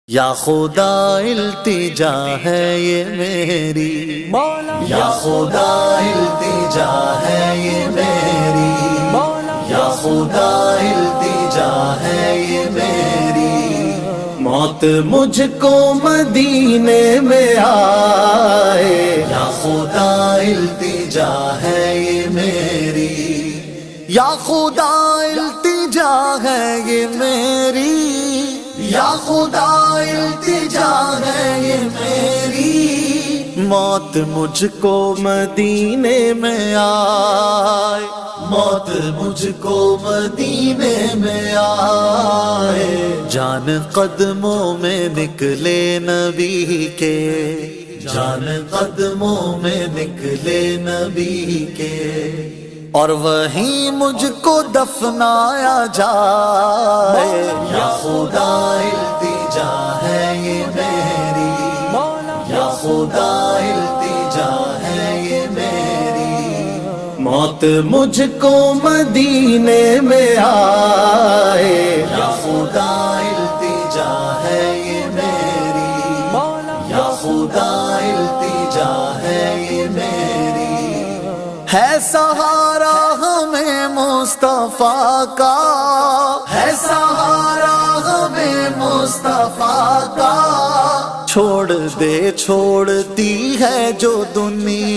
یا خدا التجا ہے یہ میری، یا خدا التجا ہے یہ میری، یا خدا التجا ہے یہ میری، موت مجھ کو مدینے میں آئے، یا خدا التجا ہے یہ میری، یا خدا التجا ہے یہ میری، یا خدا التجا ہے یہ میری، موت مجھ کو مدینے میں آئے، موت مجھ کو مدینے میں آئے، جان قدموں میں نکلے نبی کے، جان قدموں میں نکلے نبی کے، اور وہیں مجھ کو دفنایا جائے، یا خدا التجا ہے یہ میری، یا خدا التجا ہے یہ میری، موت مجھ کو مدینے میں آئے، یا خدا التجا ہے یہ میری، یا خدا التجا ہے یہ میری، ہے سہارا ہمیں مصطفیٰ کا، ہے سہارا ہمیں مصطفیٰ کا، چھوڑ دے چھوڑتی ہے جو دنیا